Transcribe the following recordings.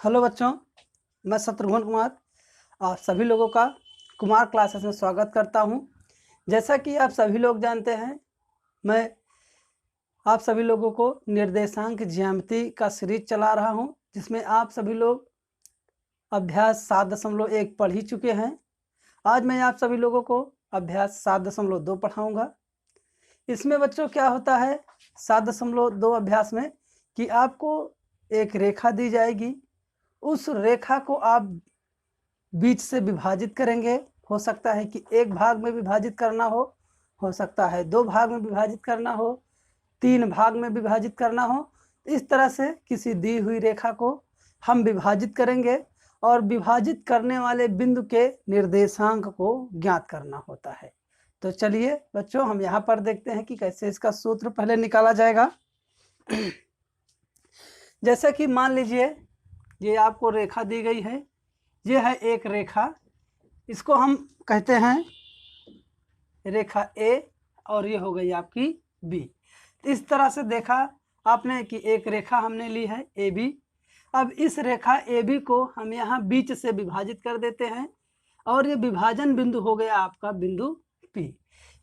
Hello बच्चों, मैं शत्रुघ्न कुमार आप सभी लोगों का कुमार क्लासेस में स्वागत करता हूं। जैसा कि आप सभी लोग जानते हैं, मैं आप सभी लोगों को निर्देशांक ज्यामिति का सीरीज चला रहा हूं, जिसमें आप सभी लोग अभ्यास 7.1 पढ़ ही चुके हैं। आज मैं आप सभी लोगों को अभ्यास 7.2 पढ़ाऊँगा। इसमें बच्चों क्या होता है 7.2 अभ्यास में कि आपको एक रेखा दी जाएगी, उस रेखा को आप बीच से विभाजित करेंगे। हो सकता है कि एक भाग में विभाजित करना हो सकता है 2 भाग में विभाजित करना हो, 3 भाग में विभाजित करना हो। इस तरह से किसी दी हुई रेखा को हम विभाजित करेंगे और विभाजित करने वाले बिंदु के निर्देशांक को ज्ञात करना होता है। तो चलिए बच्चों, हम यहाँ पर देखते हैं कि कैसे इसका सूत्र पहले निकाला जाएगा। जैसे कि मान लीजिए ये आपको रेखा दी गई है, ये है एक रेखा, इसको हम कहते हैं रेखा ए और ये हो गई आपकी बी। इस तरह से देखा आपने कि एक रेखा हमने ली है ए बी। अब इस रेखा ए बी को हम यहाँ बीच से विभाजित कर देते हैं और ये विभाजन बिंदु हो गया आपका बिंदु पी।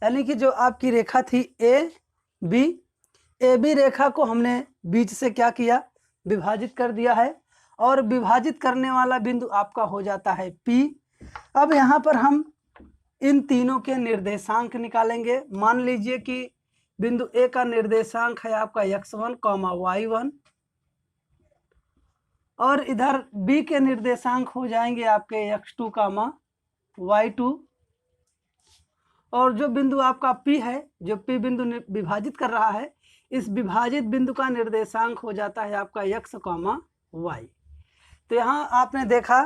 यानी कि जो आपकी रेखा थी ए बी रेखा को हमने बीच से क्या किया, विभाजित कर दिया है और विभाजित करने वाला बिंदु आपका हो जाता है P। अब यहाँ पर हम इन तीनों के निर्देशांक निकालेंगे। मान लीजिए कि बिंदु A का निर्देशांक है आपका x1, y1 और इधर B के निर्देशांक हो जाएंगे आपके x2, y2 और जो बिंदु आपका P है, जो P बिंदु विभाजित कर रहा है, इस विभाजित बिंदु का निर्देशांक हो जाता है आपका x, y। तो यहाँ आपने देखा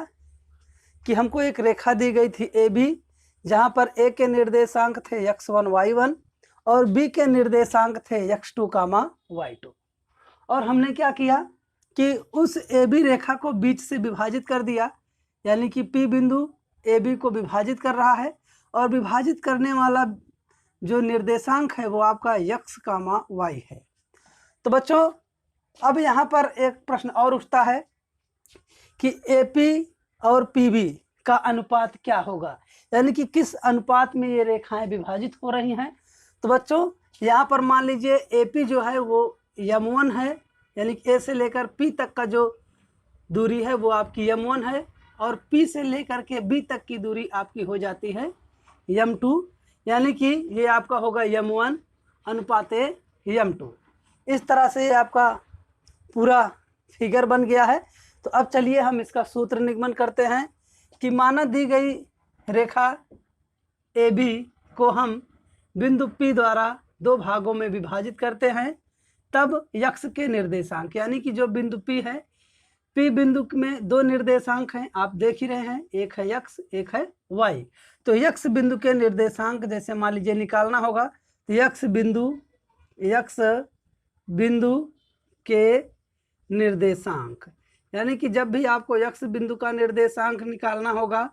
कि हमको एक रेखा दी गई थी ए बी, जहाँ पर ए के निर्देशांक थे x1, y1 और बी के निर्देशांक थे x2, y2। और हमने क्या किया कि उस ए बी रेखा को बीच से विभाजित कर दिया, यानी कि P बिंदु ए बी को विभाजित कर रहा है और विभाजित करने वाला जो निर्देशांक है वो आपका x, y है। तो बच्चों, अब यहाँ पर एक प्रश्न और उठता है कि AP और PB का अनुपात क्या होगा, यानी कि किस अनुपात में ये रेखाएं विभाजित हो रही हैं। तो बच्चों, यहाँ पर मान लीजिए AP जो है वो m1 है, यानी कि A से लेकर P तक का जो दूरी है वो आपकी m1 है और P से लेकर के B तक की दूरी आपकी हो जाती है m2, यानी कि ये आपका होगा m1 अनुपाते m2। इस तरह से ये आपका पूरा फिगर बन गया है। तो अब चलिए हम इसका सूत्र निगमन करते हैं कि माना दी गई रेखा ए बी को हम बिंदु P द्वारा 2 भागों में विभाजित करते हैं, तब x के निर्देशांक, यानी कि जो बिंदु P है, P बिंदु में 2 निर्देशांक हैं, आप देख ही रहे हैं, एक है x, एक है y। तो x बिंदु के निर्देशांक जैसे मान लीजिए निकालना होगा, तो x बिंदु के निर्देशांक, यानी कि जब भी आपको x बिंदु का निर्देशांक निकालना होगा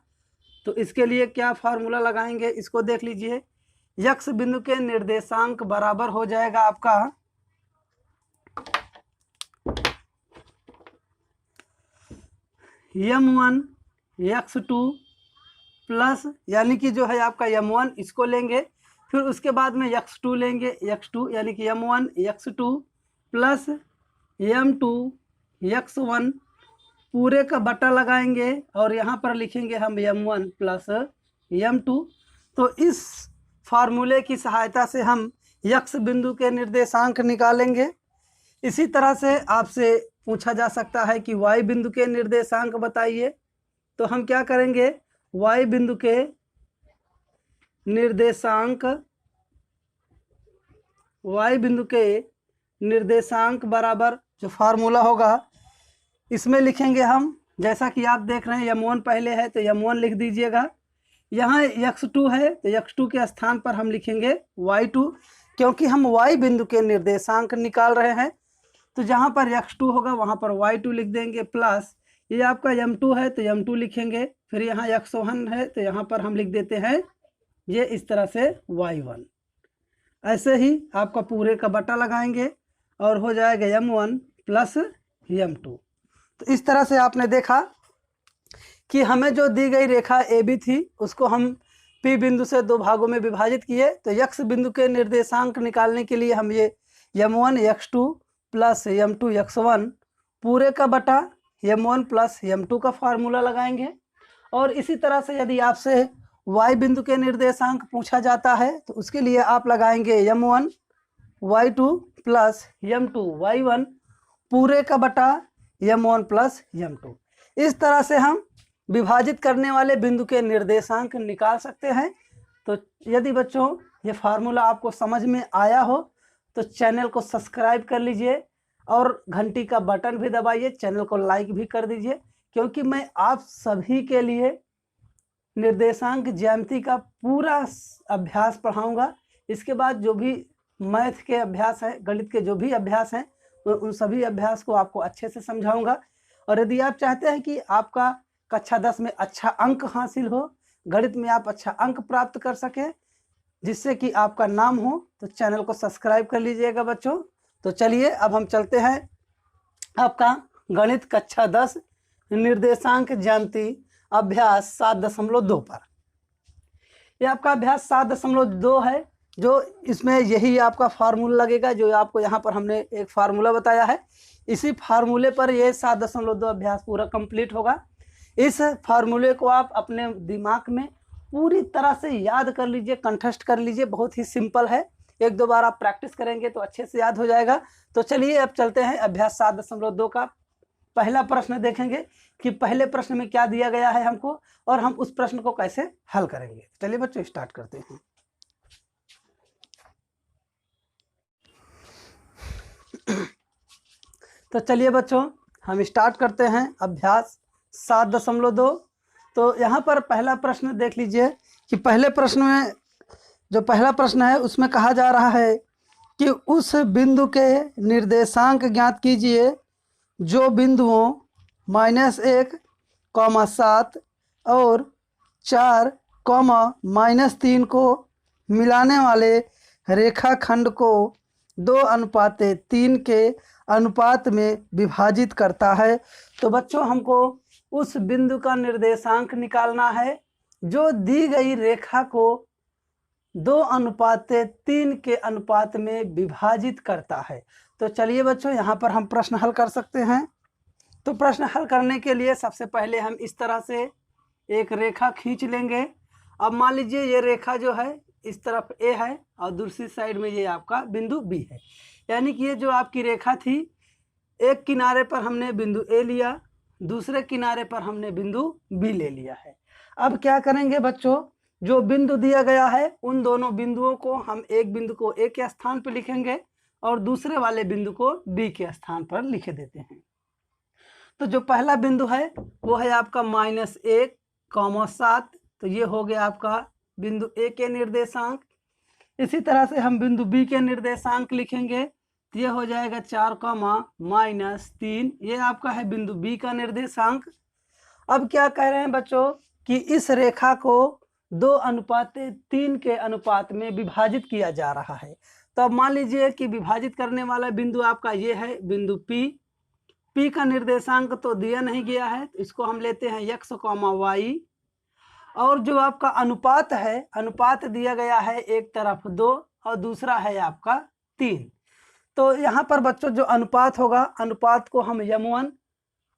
तो इसके लिए क्या फार्मूला लगाएंगे, इसको देख लीजिए। x बिंदु के निर्देशांक बराबर हो जाएगा आपका m1 x2 प्लस, यानी कि जो है आपका m1 इसको लेंगे, फिर उसके बाद में x2 लेंगे, x2 यानी कि m1 x2 plus m2 x1 पूरे का बटा लगाएंगे और यहाँ पर लिखेंगे हम m1 प्लस m2। तो इस फार्मूले की सहायता से हम x बिंदु के निर्देशांक निकालेंगे। इसी तरह से आपसे पूछा जा सकता है कि y बिंदु के निर्देशांक बताइए, तो हम क्या करेंगे, y बिंदु के निर्देशांक बराबर जो फार्मूला होगा इसमें लिखेंगे हम, जैसा कि आप देख रहे हैं m1 पहले है तो m1 लिख दीजिएगा। यहाँ x2 है तो x2 के स्थान पर हम लिखेंगे y2, क्योंकि हम y बिंदु के निर्देशांक निकाल रहे हैं। तो जहाँ पर x2 होगा वहाँ पर y2 लिख देंगे, प्लस ये आपका m2 है तो m2 लिखेंगे, फिर यहाँ x1 है तो यहाँ पर हम लिख देते हैं ये इस तरह से y1। ऐसे ही आपका पूरे का बटा लगाएंगे और हो जाएगा m1 प्लस m2। तो इस तरह से आपने देखा कि हमें जो दी गई रेखा ए बी थी उसको हम पी बिंदु से दो भागों में विभाजित किए। तो यक्स बिंदु के निर्देशांक निकालने के लिए हम ये m1 x2 plus m2 x1 पूरे का बटा m1 प्लस m2 का फार्मूला लगाएंगे। और इसी तरह से यदि आपसे y बिंदु के निर्देशांक पूछा जाता है तो उसके लिए आप लगाएंगे m1 y2 plus m2 y1 पूरे का बटा m1 प्लस m2। इस तरह से हम विभाजित करने वाले बिंदु के निर्देशांक निकाल सकते हैं। तो यदि बच्चों ये फार्मूला आपको समझ में आया हो तो चैनल को सब्सक्राइब कर लीजिए और घंटी का बटन भी दबाइए, चैनल को लाइक भी कर दीजिए, क्योंकि मैं आप सभी के लिए निर्देशांक ज्यामिति का पूरा अभ्यास पढ़ाऊंगा। इसके बाद जो भी मैथ के अभ्यास हैं, गणित के जो भी अभ्यास हैं, उन सभी अभ्यास को आपको अच्छे से समझाऊंगा। और यदि आप चाहते हैं कि आपका कक्षा 10 में अच्छा अंक हासिल हो, गणित में आप अच्छा अंक प्राप्त कर सकें, जिससे कि आपका नाम हो, तो चैनल को सब्सक्राइब कर लीजिएगा बच्चों। तो चलिए अब हम चलते हैं आपका गणित कक्षा 10 निर्देशांक ज्यामिति अभ्यास 7.2 पर। यह आपका अभ्यास 7.2 है, जो इसमें यही आपका फार्मूला लगेगा जो आपको यहाँ पर हमने एक फार्मूला बताया है। इसी फार्मूले पर यह 7.2 अभ्यास पूरा कंप्लीट होगा। इस फार्मूले को आप अपने दिमाग में पूरी तरह से याद कर लीजिए, कंठस्थ कर लीजिए। बहुत ही सिंपल है, एक दो बार आप प्रैक्टिस करेंगे तो अच्छे से याद हो जाएगा। तो चलिए अब चलते हैं अभ्यास 7.2 का पहला प्रश्न देखेंगे कि पहले प्रश्न में क्या दिया गया है हमको और हम उस प्रश्न को कैसे हल करेंगे। चलिए बच्चों स्टार्ट करते हैं। तो चलिए बच्चों हम स्टार्ट करते हैं अभ्यास 7.2। तो यहाँ पर पहला प्रश्न देख लीजिए कि पहले प्रश्न में जो पहला प्रश्न है उसमें कहा जा रहा है कि उस बिंदु के निर्देशांक ज्ञात कीजिए जो बिंदुओं -1, 7 और 4, -3 को मिलाने वाले रेखाखंड को 2:3 के अनुपात में विभाजित करता है। तो बच्चों हमको उस बिंदु का निर्देशांक निकालना है जो दी गई रेखा को 2:3 के अनुपात में विभाजित करता है। तो चलिए बच्चों यहाँ पर हम प्रश्न हल कर सकते हैं। तो प्रश्न हल करने के लिए सबसे पहले हम इस तरह से एक रेखा खींच लेंगे। अब मान लीजिए ये रेखा जो है इस तरफ ए है और दूसरी साइड में ये आपका बिंदु बी है, यानी कि ये जो आपकी रेखा थी, एक किनारे पर हमने बिंदु ए लिया, दूसरे किनारे पर हमने बिंदु बी ले लिया है। अब क्या करेंगे बच्चों, जो बिंदु दिया गया है उन दोनों बिंदुओं को हम एक बिंदु को ए के स्थान पर लिखेंगे और दूसरे वाले बिंदु को बी के स्थान पर लिख देते हैं। तो जो पहला बिंदु है वो है आपका -1, 7। तो ये हो गया आपका बिंदु ए के निर्देशांक। इसी तरह से हम बिंदु बी के निर्देशांक लिखेंगे, तो ये हो जाएगा 4, -3। ये आपका है बिंदु बी का निर्देशांक। अब क्या कह रहे हैं बच्चों कि इस रेखा को 2:3 के अनुपात में विभाजित किया जा रहा है। तो अब मान लीजिए कि विभाजित करने वाला बिंदु आपका ये है बिंदु पी का निर्देशांक तो दिया नहीं गया है, तो इसको हम लेते हैं x, y। और जो आपका अनुपात है, अनुपात दिया गया है एक तरफ 2 और दूसरा है आपका 3। तो यहाँ पर बच्चों जो अनुपात होगा, अनुपात को हम m1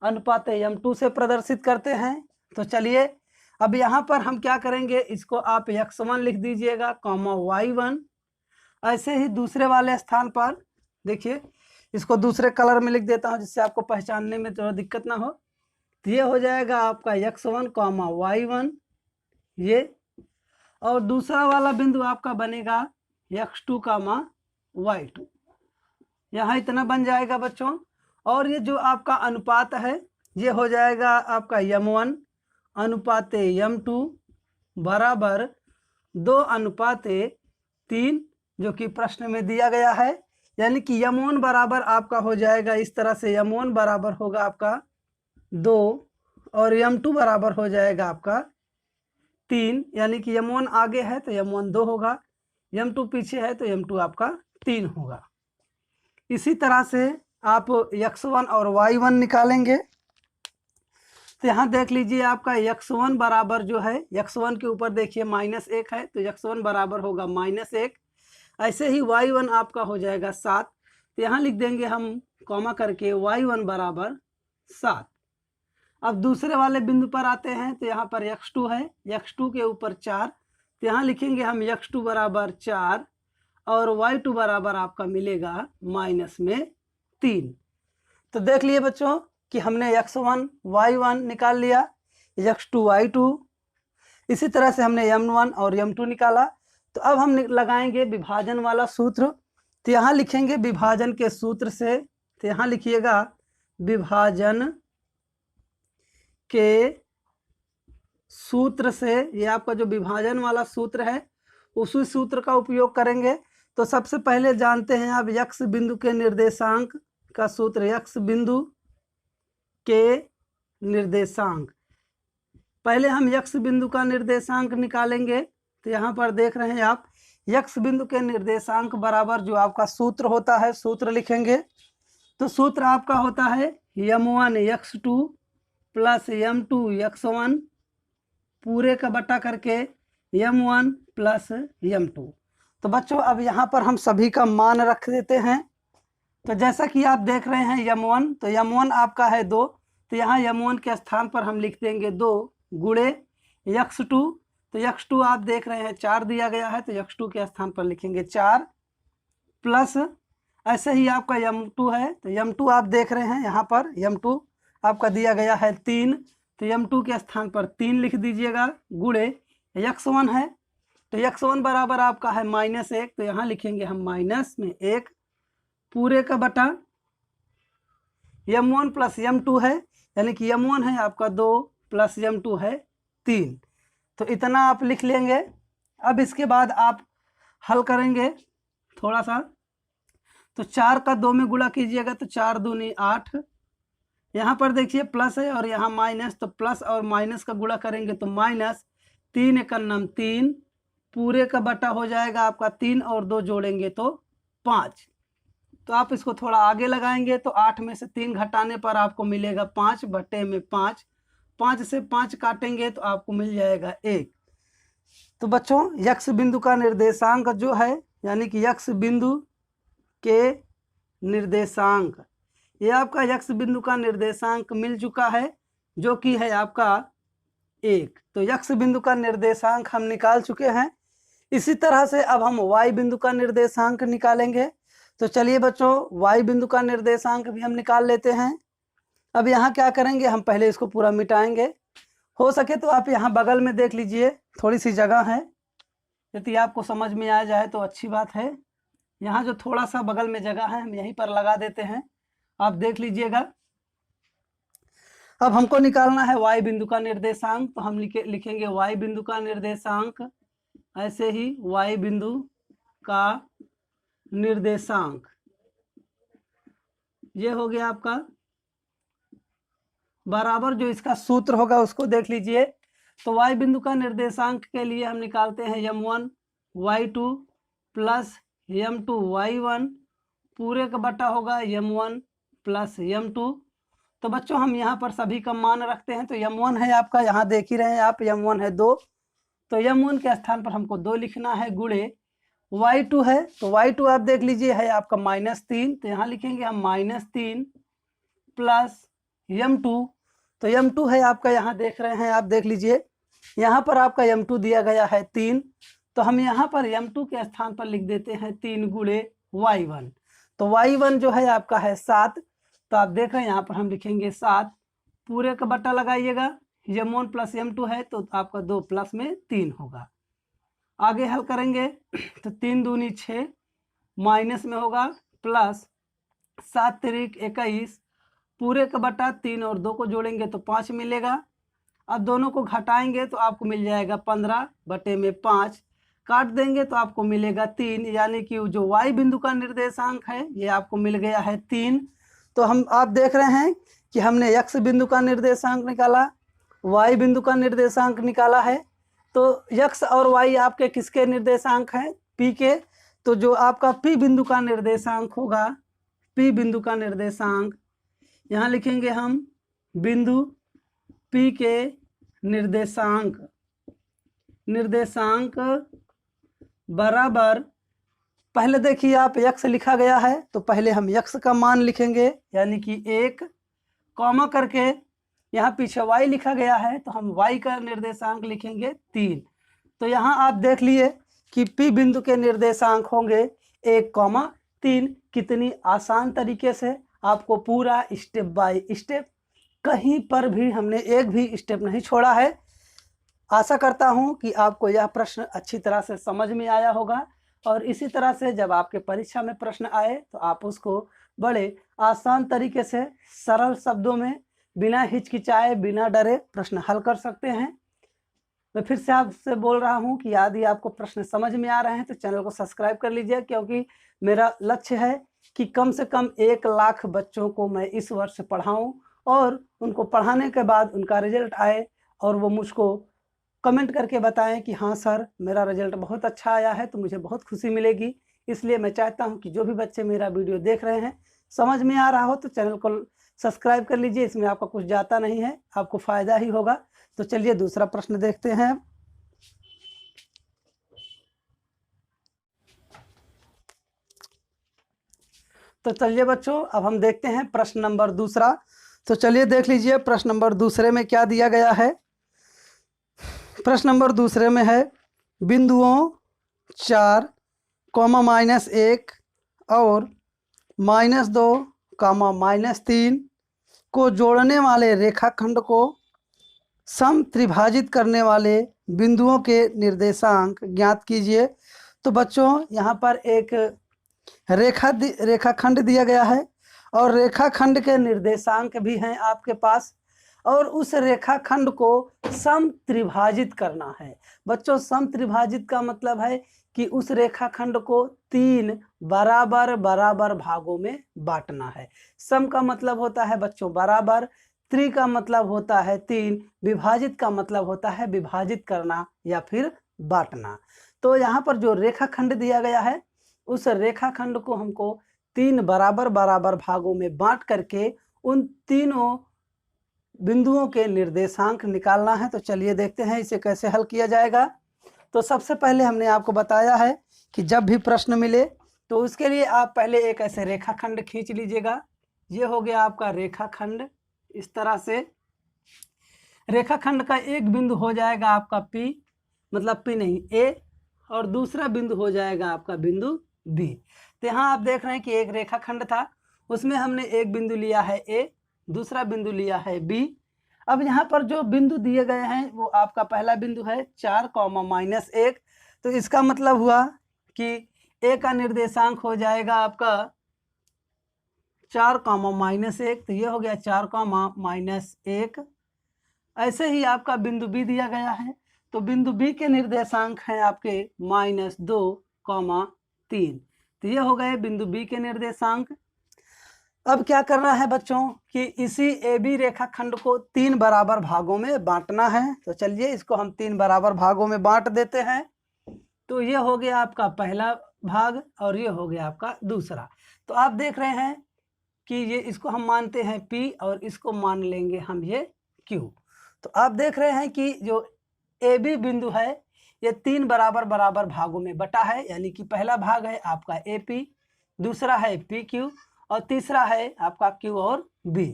अनुपात m2 से प्रदर्शित करते हैं। तो चलिए अब यहाँ पर हम क्या करेंगे, इसको आप x1 लिख दीजिएगा, y1। ऐसे ही दूसरे वाले स्थान पर देखिए, इसको दूसरे कलर में लिख देता हूँ जिससे आपको पहचानने में थोड़ा दिक्कत ना हो। तो ये हो जाएगा आपका x1, y1 ये, और दूसरा वाला बिंदु आपका बनेगा x2, y2। यहाँ इतना बन जाएगा बच्चों। और ये जो आपका अनुपात है ये हो जाएगा आपका m1 अनुपात m2 बराबर 2:3, जो कि प्रश्न में दिया गया है। यानी कि m1 बराबर आपका हो जाएगा इस तरह से, m1 बराबर होगा आपका 2 और m2 बराबर हो जाएगा आपका 3। यानी कि m1 आगे है तो m1 2 होगा, m2 पीछे है तो m2 आपका 3 होगा। इसी तरह से आप x1 और y1 निकालेंगे। तो यहाँ देख लीजिए आपका x1 बराबर जो है, x1 के ऊपर देखिए -1 है, तो x1 बराबर होगा -1। ऐसे ही y1 आपका हो जाएगा 7। तो यहाँ लिख देंगे हम कॉमा करके y1 बराबर 7। अब दूसरे वाले बिंदु पर आते हैं, तो यहाँ पर x2 है, x2 के ऊपर 4। तो यहाँ लिखेंगे हम x2 बराबर 4 और y2 बराबर आपका मिलेगा -3। तो देख लिए बच्चों कि हमने x1 y1 निकाल लिया, x2 y2, इसी तरह से हमने m1 और m2 निकाला। तो अब हम लगाएंगे विभाजन वाला सूत्र। तो यहाँ लिखेंगे विभाजन के सूत्र से, तो यहाँ लिखिएगा विभाजन के सूत्र से, ये आपका जो विभाजन वाला सूत्र है उसी सूत्र का उपयोग करेंगे। तो सबसे पहले जानते हैं आप x बिंदु के निर्देशांक का सूत्र, x बिंदु के निर्देशांक। पहले हम x बिंदु का निर्देशांक निकालेंगे। तो यहाँ पर देख रहे हैं आप x बिंदु के निर्देशांक बराबर जो आपका सूत्र होता है, सूत्र लिखेंगे। तो सूत्र आपका होता है m1 x2 plus m2 x1 पूरे का बटा करके m1 प्लस m2। तो बच्चों अब यहाँ पर हम सभी का मान रख देते हैं। तो जैसा कि आप देख रहे हैं m1, तो m1 आपका है 2, तो यहाँ m1 के स्थान पर हम लिख देंगे 2 गुणे x2। तो x2 आप देख रहे हैं 4 दिया गया है, तो x2 के स्थान पर लिखेंगे 4 प्लस ऐसे ही आपका m2 है, तो m2 आप देख रहे हैं यहाँ पर m2 आपका दिया गया है 3, तो m2 के स्थान पर 3 लिख दीजिएगा गुणे x1 है, तो x1 बराबर आपका है -1, तो यहाँ लिखेंगे हम -1 पूरे का बटा m1 प्लस m2 है, यानी कि m1 है आपका 2 प्लस m2 है 3। तो इतना आप लिख लेंगे। अब इसके बाद आप हल करेंगे थोड़ा सा, तो 4 का 2 में गुणा कीजिएगा, तो 4 दूनी 8। यहाँ पर देखिए प्लस है और यहाँ माइनस, तो प्लस और माइनस का गुणा करेंगे तो -3 एकन्नम 3 पूरे का बटा हो जाएगा आपका 3 और 2 जोड़ेंगे तो 5। तो आप इसको थोड़ा आगे लगाएंगे तो 8 में से 3 घटाने पर आपको मिलेगा 5 बटे में 5। 5 से 5 काटेंगे तो आपको मिल जाएगा 1। तो बच्चों x बिंदु का निर्देशांक जो है, यानी कि x बिंदु के निर्देशांक, ये आपका x बिंदु का निर्देशांक मिल चुका है जो कि है आपका 1। तो x बिंदु का निर्देशांक हम निकाल चुके हैं। इसी तरह से अब हम y बिंदु का निर्देशांक निकालेंगे। तो चलिए बच्चों y बिंदु का निर्देशांक भी हम निकाल लेते हैं। अब यहाँ क्या करेंगे, हम पहले इसको पूरा मिटाएंगे। हो सके तो आप यहाँ बगल में देख लीजिए, थोड़ी सी जगह है, यदि आपको समझ में आ जाए तो अच्छी बात है। यहाँ जो थोड़ा सा बगल में जगह है हम यहीं पर लगा देते हैं, आप देख लीजिएगा। अब हमको निकालना है y बिंदु का निर्देशांक, तो हम लिखेंगे y बिंदु का निर्देशांक, ऐसे ही y बिंदु का निर्देशांक, ये हो गया आपका बराबर जो इसका सूत्र होगा उसको देख लीजिए। तो y बिंदु का निर्देशांक के लिए हम निकालते हैं m1 y2 plus m2 y1 पूरे का बटा होगा m1 प्लस m2। तो बच्चों हम यहाँ पर सभी का मान रखते हैं। तो m1 है आपका, यहाँ देख ही रहे हैं आप, m1 है 2, तो m1 के स्थान पर हमको 2 लिखना है गुणे y2 है, तो y2 आप देख लीजिए है आपका -3, तो यहाँ लिखेंगे हम -3 प्लस m2। तो m2 है आपका, यहाँ देख रहे हैं आप, देख लीजिए यहाँ पर आपका m2 दिया गया है 3, तो हम यहाँ पर m2 के स्थान पर लिख देते हैं 3 गुणे y1। तो y1 जो है आपका है 7, तो आप देख रहे हैं यहाँ पर हम लिखेंगे 7 पूरे का बट्टा लगाइएगा, m1 प्लस m2 है तो आपका 2 प्लस में 3 होगा। आगे हल करेंगे तो 3 दूनी 6 माइनस में होगा प्लस 7 तिरिक 21 पूरे का बटा 3 और 2 को जोड़ेंगे तो 5 मिलेगा। अब दोनों को घटाएंगे तो आपको मिल जाएगा 15 बटे में 5, काट देंगे तो आपको मिलेगा 3, यानी कि जो y बिंदु का निर्देशांक है ये आपको मिल गया है 3। तो हम आप देख रहे हैं कि हमने x बिंदु का निर्देशांक निकाला, y बिंदु का निर्देशांक निकाला है। तो x और y आपके किसके निर्देशांक हैं, p के। तो जो आपका p बिंदु का निर्देशांक होगा, p बिंदु का निर्देशांक यहाँ लिखेंगे हम बिंदु P के निर्देशांक बराबर, पहले देखिए आप यक्स लिखा गया है तो पहले हम यक्स का मान लिखेंगे यानी कि 1, कॉमा करके यहाँ पीछे y लिखा गया है तो हम y का निर्देशांक लिखेंगे 3। तो यहाँ आप देख लिए कि P बिंदु के निर्देशांक होंगे 1,3। कितनी आसान तरीके से आपको पूरा स्टेप बाय स्टेप, कहीं पर भी हमने एक भी स्टेप नहीं छोड़ा है। आशा करता हूँ कि आपको यह प्रश्न अच्छी तरह से समझ में आया होगा और इसी तरह से जब आपके परीक्षा में प्रश्न आए तो आप उसको बड़े आसान तरीके से सरल शब्दों में बिना हिचकिचाए बिना डरे प्रश्न हल कर सकते हैं। मैं फिर से आपसे बोल रहा हूं कि यदि आपको प्रश्न समझ में आ रहे हैं तो चैनल को सब्सक्राइब कर लीजिए, क्योंकि मेरा लक्ष्य है कि कम से कम 1 लाख बच्चों को मैं इस वर्ष पढ़ाऊं और उनको पढ़ाने के बाद उनका रिजल्ट आए और वो मुझको कमेंट करके बताएं कि हाँ सर मेरा रिजल्ट बहुत अच्छा आया है, तो मुझे बहुत खुशी मिलेगी। इसलिए मैं चाहता हूं कि जो भी बच्चे मेरा वीडियो देख रहे हैं समझ में आ रहा हो तो चैनल को सब्सक्राइब कर लीजिए, इसमें आपका कुछ जाता नहीं है, आपको फ़ायदा ही होगा। तो चलिए दूसरा प्रश्न देखते हैं। तो चलिए बच्चों अब हम देखते हैं प्रश्न नंबर दूसरा। तो चलिए देख लीजिए प्रश्न नंबर दूसरे में क्या दिया गया है। प्रश्न नंबर दूसरे में है बिंदुओं 4, -1 और -2, -3 को जोड़ने वाले रेखाखंड को समत्रिभाजित करने वाले बिंदुओं के निर्देशांक ज्ञात कीजिए। तो बच्चों यहाँ पर एक रेखाखंड दिया गया है और रेखाखंड के निर्देशांक भी हैं आपके पास और उस रेखाखंड को समत्रिभाजित करना है। बच्चों समत्रिभाजित का मतलब है कि उस रेखाखंड को 3 बराबर बराबर भागों में बांटना है। सम का मतलब होता है बच्चों बराबर, त्रि का मतलब होता है 3, विभाजित का मतलब होता है विभाजित करना या फिर बांटना। तो यहाँ पर जो रेखाखंड दिया गया है उस रेखाखंड को हमको 3 बराबर बराबर भागों में बांट करके उन तीनों बिंदुओं के निर्देशांक निकालना है। तो चलिए देखते हैं इसे कैसे हल किया जाएगा। तो सबसे पहले हमने आपको बताया है कि जब भी प्रश्न मिले तो उसके लिए आप पहले एक ऐसे रेखाखंड खींच लीजिएगा। ये हो गया आपका रेखाखंड। इस तरह से रेखाखंड का एक बिंदु हो जाएगा आपका P, मतलब P नहीं A, और दूसरा बिंदु हो जाएगा आपका बिंदु B। तो यहाँ आप देख रहे हैं कि एक रेखाखंड था, उसमें हमने एक बिंदु लिया है A, दूसरा बिंदु लिया है B। अब यहाँ पर जो बिंदु दिए गए हैं वो आपका पहला बिंदु है 4, -1। तो इसका मतलब हुआ कि A का निर्देशांक हो जाएगा आपका 4, -1। तो ये हो गया 4, -1। ऐसे ही आपका बिंदु B दिया गया है, तो बिंदु B के निर्देशांक हैं आपके -2, 3। तो ये हो गए बिंदु B के निर्देशांक। अब क्या करना है बच्चों कि इसी AB रेखाखंड को 3 बराबर भागों में बांटना है। तो चलिए इसको हम 3 बराबर भागों में बांट देते हैं। तो ये हो गया आपका पहला भाग और ये हो गया आपका दूसरा। तो आप देख रहे हैं कि ये इसको हम मानते हैं P और इसको मान लेंगे हम ये Q। तो आप देख रहे हैं कि जो AB बिंदु है ये 3 बराबर बराबर भागों में बटा है, यानी कि पहला भाग है आपका AP, दूसरा है PQ और तीसरा है आपका Q और B।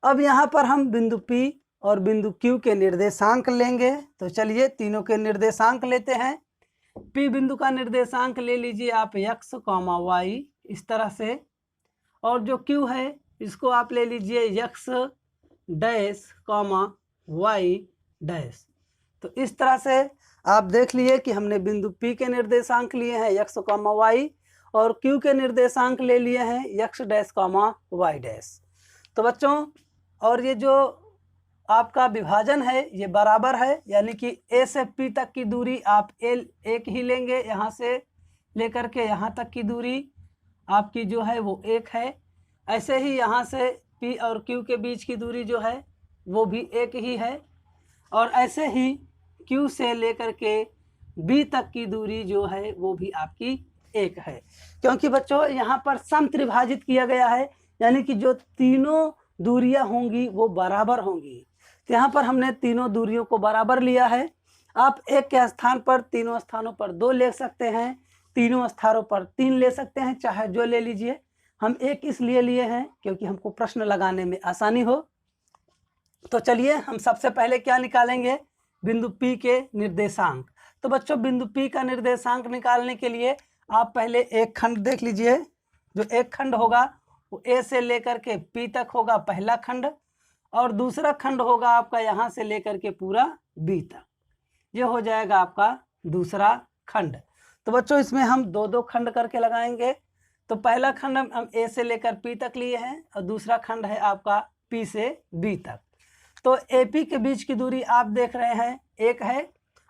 अब यहाँ पर हम बिंदु P और बिंदु Q के निर्देशांक लेंगे। तो चलिए तीनों के निर्देशांक लेते हैं। P बिंदु का निर्देशांक ले लीजिए आप x, y इस तरह से, और जो Q है इसको आप ले लीजिए x डैश, y डैश। तो इस तरह से आप देख लिए कि हमने बिंदु P के निर्देशांक लिए हैं x, y और Q के निर्देशांक ले लिए हैं x डैश, y डैश। तो बच्चों और ये जो आपका विभाजन है ये बराबर है, यानी कि A से P तक की दूरी आप एक ही लेंगे, यहाँ से लेकर के यहाँ तक की दूरी आपकी जो है वो 1 है। ऐसे ही यहाँ से P और Q के बीच की दूरी जो है वो भी 1 ही है, और ऐसे ही Q से लेकर के B तक की दूरी जो है वो भी आपकी 1 है। क्योंकि बच्चों यहाँ पर समत्रिभाजित किया गया है, यानी कि जो तीनों दूरियां होंगी वो बराबर होंगी। तो यहाँ पर हमने तीनों दूरियों को बराबर लिया है। आप एक के स्थान पर तीनों स्थानों पर 2 ले सकते हैं, तीनों स्थानों पर 3 ले सकते हैं, चाहे जो ले लीजिए। हम एक इसलिए लिए हैं क्योंकि हमको प्रश्न लगाने में आसानी हो। तो चलिए हम सबसे पहले क्या निकालेंगे, बिंदु P के निर्देशांक। तो बच्चों बिंदु P का निर्देशांक निकालने के लिए आप पहले एक खंड देख लीजिए। जो एक खंड होगा वो A से लेकर के P तक होगा पहला खंड, और दूसरा खंड होगा आपका यहाँ से लेकर के पूरा B तक, ये हो जाएगा आपका दूसरा खंड। तो बच्चों इसमें हम 2-2 खंड करके लगाएंगे। तो पहला खंड हम A से लेकर P तक लिए हैं, और दूसरा खंड है आपका P से B तक। तो AP के बीच की दूरी आप देख रहे हैं 1 है,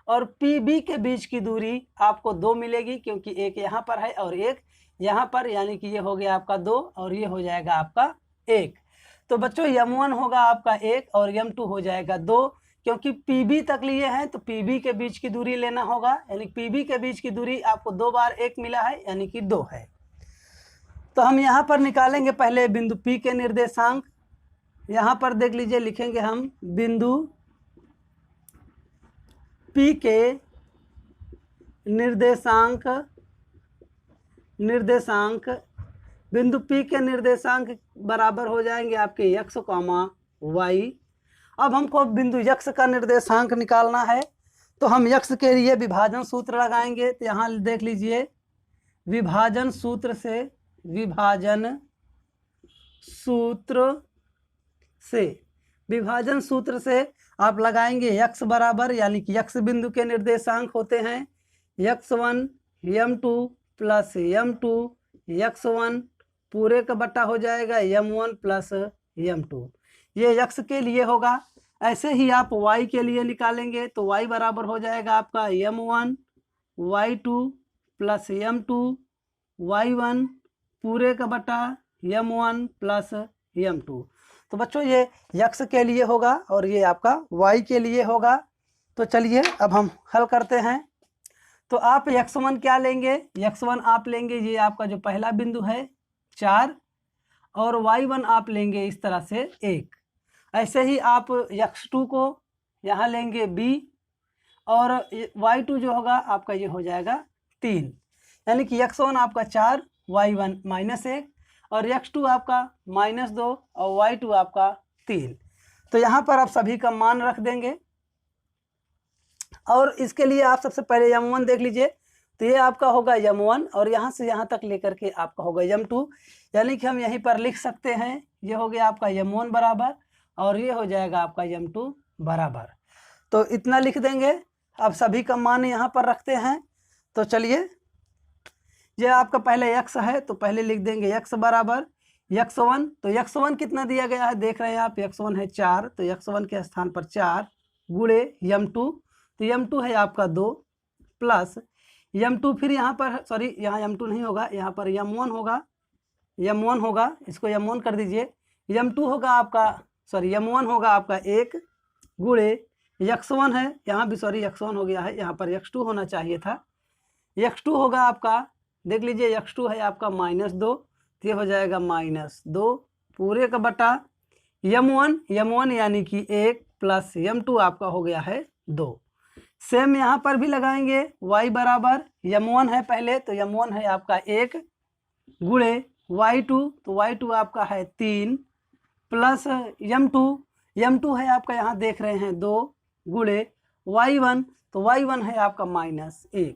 और PB के बीच की दूरी आपको 2 मिलेगी, क्योंकि एक यहाँ पर है और एक यहाँ पर, यानी कि ये हो गया आपका 2 और ये हो जाएगा आपका 1। तो बच्चों M1 होगा आपका 1 और M2 हो जाएगा 2, क्योंकि PB तक लिए हैं तो PB के बीच की दूरी लेना होगा, यानी PB के बीच की दूरी आपको 2 बार 1 मिला है, यानी कि 2 है। तो हम यहाँ पर निकालेंगे पहले बिंदु P के निर्देशांक। यहाँ पर देख लीजिए, लिखेंगे हम बिंदु P के निर्देशांक बिंदु P के निर्देशांक बराबर हो जाएंगे आपके x, y। अब हमको बिंदु x का निर्देशांक निकालना है, तो हम x के लिए विभाजन सूत्र लगाएंगे। तो यहाँ देख लीजिए, विभाजन सूत्र से आप लगाएंगे x बराबर, यानी कि x बिंदु के निर्देशांक होते हैं x1 m2 plus m2 x1 पूरे का बटा हो जाएगा m1 प्लस m2, ये x के लिए होगा। ऐसे ही आप y के लिए निकालेंगे, तो y बराबर हो जाएगा आपका m1 y2 plus m2 y1 पूरे का बटा m1 प्लस m2। तो बच्चों ये x के लिए होगा और ये आपका y के लिए होगा। तो चलिए अब हम हल करते हैं। तो आप x1 क्या लेंगे, x1 आप लेंगे, ये आपका जो पहला बिंदु है 4, और y1 आप लेंगे इस तरह से 1। ऐसे ही आप x2 को यहाँ लेंगे b, और y2 जो होगा आपका ये हो जाएगा 3, यानी कि x1 आपका 4, y1 -1, और x2 आपका -2 और y2 आपका 3। तो यहाँ पर आप सभी का मान रख देंगे, और इसके लिए आप सबसे पहले m1 देख लीजिए। तो ये आपका होगा m1, और यहाँ से यहाँ तक लेकर के आपका होगा m2, यानी कि हम यहीं पर लिख सकते हैं, ये हो गया आपका m1 बराबर, और ये हो जाएगा आपका m2 बराबर। तो इतना लिख देंगे। अब सभी का मान यहाँ पर रखते हैं। तो चलिए, ये आपका पहले x है, तो पहले लिख देंगे x बराबर x1। तो x1 कितना दिया गया है, देख रहे हैं आप, x1 है 4, तो x1 के स्थान पर 4 गुणे m2, तो m2 है आपका 2 प्लस m2, फिर यहाँ पर सॉरी यहाँ m2 नहीं होगा, यहाँ पर m1 होगा, इसको m1 कर दीजिए। m2 होगा आपका m1 होगा आपका 1 गुणे x1 है, यहाँ भी x1 हो गया है, यहाँ पर x2 होना चाहिए था। x2 होगा आपका, देख लीजिए x2 है आपका -2, तो ये हो जाएगा -2 पूरे का बटा m1 यानी कि 1 प्लस m2 आपका हो गया है 2। सेम यहाँ पर भी लगाएंगे, y बराबर m1 है पहले, तो m1 है आपका 1 गुणे y2, तो y2 आपका है 3 प्लस m2 है आपका, यहाँ देख रहे हैं 2 गुणे y1, तो y1 है आपका -1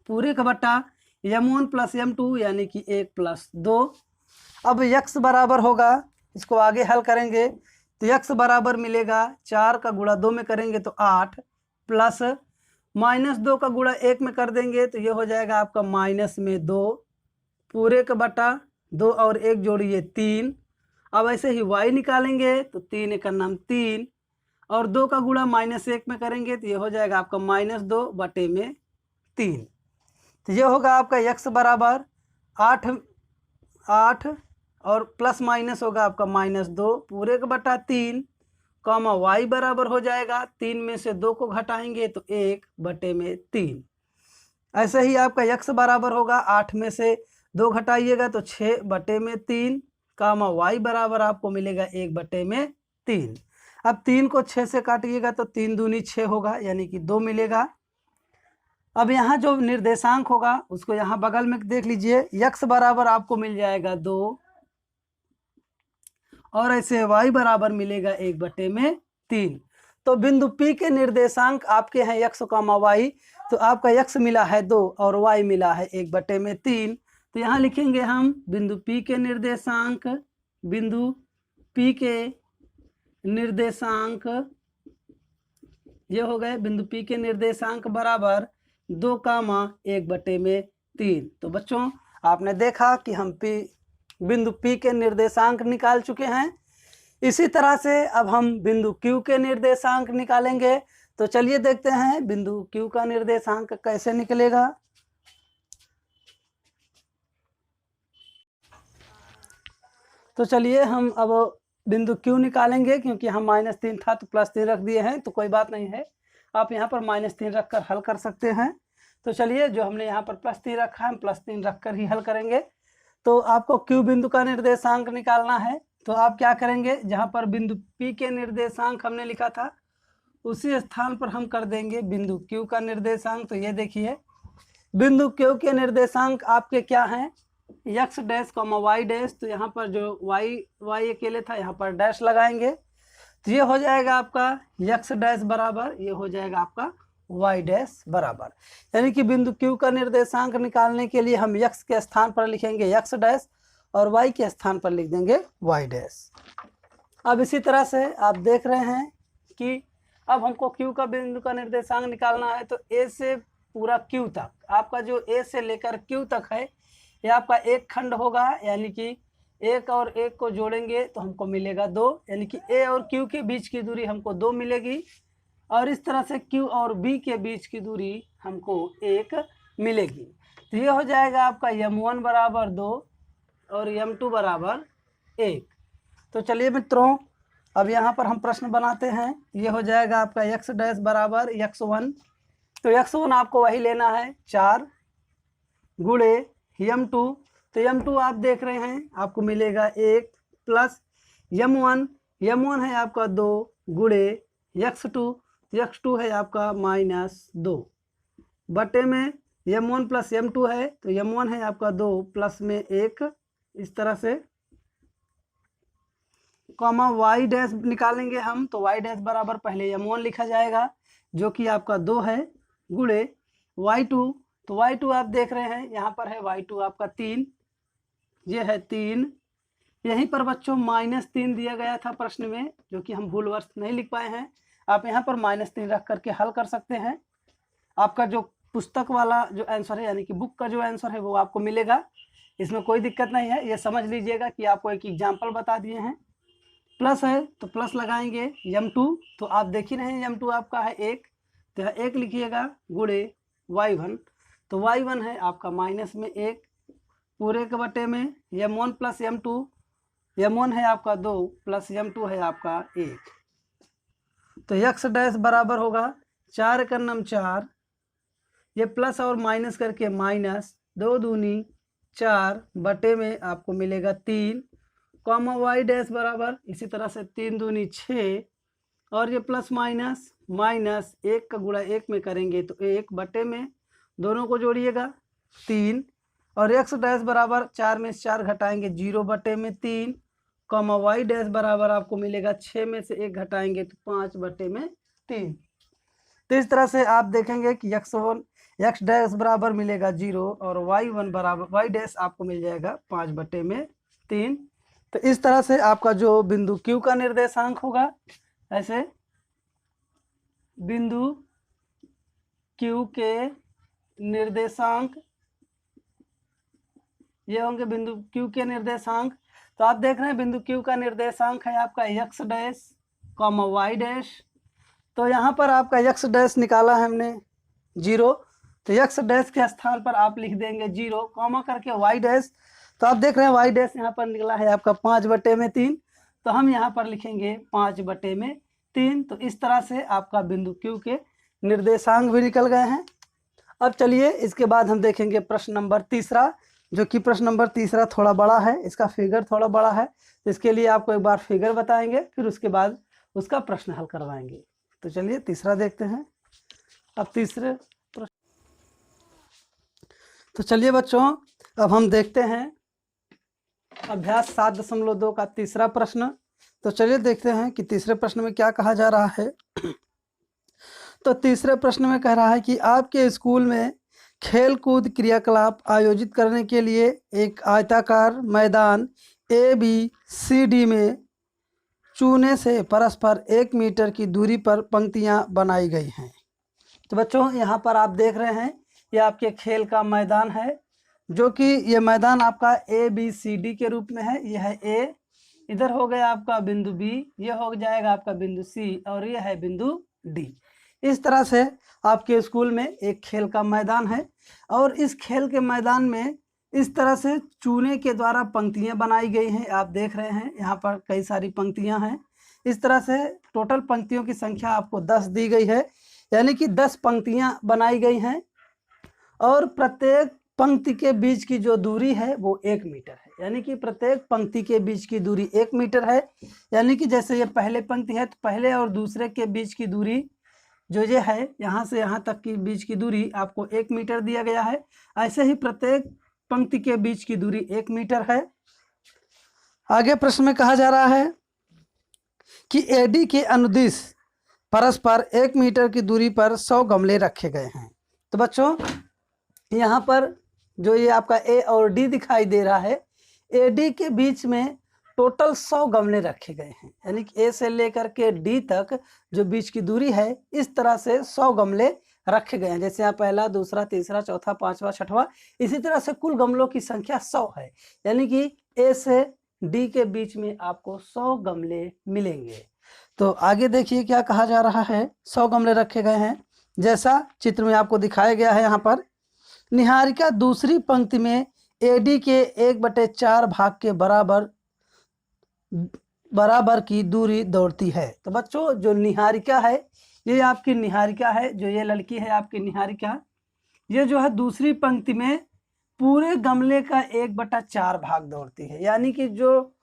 पूरे का बटा m1 प्लस m2 यानी कि 1 प्लस 2। अब x बराबर होगा, इसको आगे हल करेंगे, तो x बराबर मिलेगा 4 का गुणा 2 में करेंगे तो 8 प्लस -2 का गुणा 1 में कर देंगे, तो ये हो जाएगा आपका -2 पूरे का बटा 2 और 1 जोड़िए 3। अब ऐसे ही y निकालेंगे, तो 3 का नाम 3, और 2 का गुणा -1 में करेंगे, तो ये हो जाएगा आपका -2 बटे में 3। तो ये होगा आपका x बराबर 8 और प्लस माइनस होगा आपका -2 पूरे का बटा 3, कॉमा y बराबर हो जाएगा 3 में से 2 को घटाएंगे तो 1 बटे में 3। ऐसे ही आपका x बराबर होगा 8 में से 2 घटाइएगा तो 6 बटे में 3, कामा y बराबर आपको मिलेगा 1 बटे में 3। अब 3 को 6 से काटिएगा तो 3 दूनी 6 होगा, यानी कि 2 मिलेगा। अब यहाँ जो निर्देशांक होगा उसको यहाँ बगल में देख लीजिए, x बराबर आपको मिल जाएगा 2 और ऐसे y बराबर मिलेगा 1/3। तो बिंदु P के निर्देशांक आपके हैं x, y, तो आपका x मिला है 2 और y मिला है 1/3। तो यहाँ लिखेंगे हम बिंदु P के निर्देशांक, बिंदु P के निर्देशांक ये हो गए, बिंदु P के निर्देशांक बराबर 2, 1/3। तो बच्चों आपने देखा कि हम बिंदु P के निर्देशांक निकाल चुके हैं। इसी तरह से अब हम बिंदु Q के निर्देशांक निकालेंगे। तो चलिए देखते हैं बिंदु Q का निर्देशांक कैसे निकलेगा। तो चलिए हम अब बिंदु Q निकालेंगे, क्योंकि हम -3 था तो +3 रख दिए हैं, तो कोई बात नहीं है, आप यहाँ पर -3 रखकर हल कर सकते हैं। तो चलिए जो हमने यहाँ पर +3 रखा है, हम +3 रखकर ही हल करेंगे। तो आपको Q बिंदु का निर्देशांक निकालना है। तो आप क्या करेंगे, जहाँ पर बिंदु P के निर्देशांक हमने लिखा था उसी स्थान पर हम कर देंगे बिंदु Q का निर्देशांक। तो ये देखिए बिंदु Q के निर्देशांक आपके क्या हैं, x डैश, y डैश। तो यहाँ पर जो y अकेले था, यहाँ पर डैश लगाएंगे, तो ये हो जाएगा आपका x डैश बराबर, ये हो जाएगा आपका y डैश बराबर। यानी कि बिंदु Q का निर्देशांक निकालने के लिए हम x के स्थान पर लिखेंगे x डैश और y के स्थान पर लिख देंगे y डैश। अब इसी तरह से आप देख रहे हैं कि अब हमको Q का बिंदु का निर्देशांक निकालना है। तो A से पूरा Q तक, आपका जो A से लेकर Q तक है, ये आपका एक खंड होगा, यानी कि 1 और 1 को जोड़ेंगे तो हमको मिलेगा 2, यानी कि A और Q के बीच की दूरी हमको 2 मिलेगी। और इस तरह से Q और B के बीच की दूरी हमको 1 मिलेगी। तो ये हो जाएगा आपका M1 बराबर 2 और M2 बराबर 1। तो चलिए मित्रों अब यहाँ पर हम प्रश्न बनाते हैं। ये हो जाएगा आपका x डैश बराबर x1। तो x1 आपको वही लेना है 4 गुणे M2। तो M2 आप देख रहे हैं आपको मिलेगा 1 प्लस M1 है आपका 2 गुणे x2 है आपका -2 बटे में M1 प्लस M2 है। तो M1 है आपका 2 प्लस में 1, इस तरह से कॉमा y डैश निकालेंगे हम। तो y डैश बराबर पहले M1 लिखा जाएगा जो कि आपका 2 है गुणे y2। तो y2 आप देख रहे हैं यहाँ पर है y2 आपका 3, ये है 3। यहीं पर बच्चों -3 दिया गया था प्रश्न में, जो कि हम भूलवश नहीं लिख पाए हैं। आप यहाँ पर -3 रख करके हल कर सकते हैं। आपका जो पुस्तक वाला जो आंसर है, यानी कि बुक का जो आंसर है, वो आपको मिलेगा, इसमें कोई दिक्कत नहीं है। ये समझ लीजिएगा कि आपको एक एग्जाम्पल बता दिए हैं। प्लस है तो प्लस लगाएंगे M2। तो आप देख ही रहे हैं M2 आपका है 1, तो यहाँ 1 लिखिएगा गुणे y1। तो y1 है आपका माइनस में 1 पूरे के बटे में M1 प्लस M2। M1 है आपका 2 प्लस M2 है आपका 1। तो x डैश बराबर होगा 4 का नम 4, ये प्लस और माइनस करके माइनस 2 दूनी 4 बटे में आपको मिलेगा 3, कॉमा y डैश बराबर इसी तरह से 3 दूनी 6 और ये प्लस माइनस 1 का गुणा 1 में करेंगे तो 1 बटे में दोनों को जोड़िएगा 3 और x डैश बराबर 4 में से 4 घटाएंगे 0 बटे में 3, कॉमा y डैश बराबर आपको मिलेगा 6 में से 1 घटाएंगे तो 5 बटे में 3। तो इस तरह से आप देखेंगे कि x डैश बराबर मिलेगा 0 और y1 बराबर y डैश आपको मिल जाएगा 5 बटे में 3। तो इस तरह से आपका जो बिंदु Q का निर्देशांक होगा, ऐसे बिंदु Q के निर्देशांक ये होंगे बिंदु Q के निर्देशांक। तो आप देख रहे हैं बिंदु Q का निर्देशांक है आपका x dash comma y dash. तो यहाँ पर आपका x डैश निकाला है हमने 0, तो x डैश के स्थान पर आप लिख देंगे 0 कॉमा करके y डैश। तो आप देख रहे हैं y डैश यहाँ पर निकला है आपका 5 बटे में 3, तो हम यहाँ पर लिखेंगे 5 बटे में 3। तो इस तरह से आपका बिंदु Q के निर्देशांक भी निकल गए हैं। अब चलिए इसके बाद हम देखेंगे प्रश्न नंबर 3, जो कि प्रश्न नंबर 3 थोड़ा बड़ा है, इसका फिगर थोड़ा बड़ा है। तो इसके लिए आपको एक बार फिगर बताएंगे, फिर उसके बाद उसका प्रश्न हल करवाएंगे। तो चलिए तीसरा देखते हैं। अब तीसरे प्रश्न, तो चलिए बच्चों अब हम देखते हैं अभ्यास 7.2 का तीसरा प्रश्न। तो चलिए देखते हैं कि तीसरे प्रश्न में क्या कहा जा रहा है। तो तीसरे प्रश्न में कह रहा है कि आपके स्कूल में खेल कूद क्रियाकलाप आयोजित करने के लिए एक आयताकार मैदान ABCD में चूने से परस्पर 1 मीटर की दूरी पर पंक्तियां बनाई गई हैं। तो बच्चों यहाँ पर आप देख रहे हैं ये आपके खेल का मैदान है, जो कि ये मैदान आपका ABCD के रूप में है। यह है A, इधर हो गया आपका बिंदु B, ये हो जाएगा आपका बिंदु C और ये है बिंदु D। इस तरह से आपके स्कूल में एक खेल का मैदान है और इस खेल के मैदान में इस तरह से चूने के द्वारा पंक्तियां बनाई गई हैं। आप देख रहे हैं यहाँ पर कई सारी पंक्तियां हैं। इस तरह से टोटल पंक्तियों की संख्या आपको 10 दी गई है, यानी कि 10 पंक्तियां बनाई गई हैं और प्रत्येक पंक्ति के बीच की जो दूरी है वो 1 मीटर है, यानी कि प्रत्येक पंक्ति के बीच की दूरी 1 मीटर है। यानी कि जैसे ये पहले पंक्ति है तो पहले और दूसरे के बीच की दूरी जो ये है यहाँ से यहाँ तक की बीच की दूरी आपको 1 मीटर दिया गया है। ऐसे ही प्रत्येक पंक्ति के बीच की दूरी 1 मीटर है। आगे प्रश्न में कहा जा रहा है कि AD के अनुदिश परस्पर 1 मीटर की दूरी पर 100 गमले रखे गए हैं। तो बच्चों यहाँ पर जो ये आपका A और D दिखाई दे रहा है, AD के बीच में टोटल 100 गमले रखे गए हैं, यानी कि A से लेकर के D तक जो बीच की दूरी है इस तरह से 100 गमले रखे गए हैं। जैसे यहाँ पहला, दूसरा, तीसरा, चौथा, पांचवा, छठवां, इसी तरह से कुल गमलों की संख्या 100 है, यानी कि A से D के बीच में आपको 100 गमले मिलेंगे। तो आगे देखिए क्या कहा जा रहा है। 100 गमले रखे गए हैं जैसा चित्र में आपको दिखाया गया है। यहाँ पर निहारिका दूसरी पंक्ति में AD के 1/4 भाग के बराबर की दूरी दौड़ती है। तो बच्चों जो निहारिका है, ये आपकी निहारिका है, जो ये लड़की है आपकी निहारिका, ये जो है दूसरी पंक्ति में पूरे गमले का 1/4 भाग दौड़ती है। यानी कि जो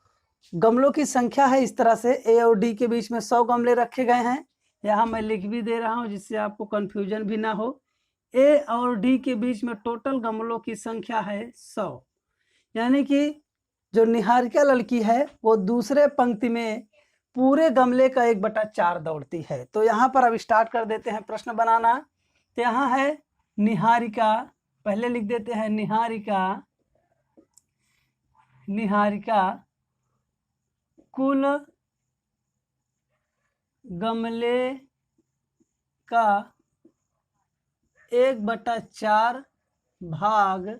गमलों की संख्या है इस तरह से A और D के बीच में 100 गमले रखे गए हैं। यहाँ मैं लिख भी दे रहा हूँ जिससे आपको कंफ्यूजन भी ना हो। A और D के बीच में टोटल गमलों की संख्या है 100, यानी कि जो निहारिका लड़की है वो दूसरे पंक्ति में पूरे गमले का 1/4 दौड़ती है। तो यहाँ पर अब स्टार्ट कर देते हैं प्रश्न बनाना। तो यहाँ है निहारिका, पहले लिख देते हैं निहारिका कुल गमले का 1/4 भाग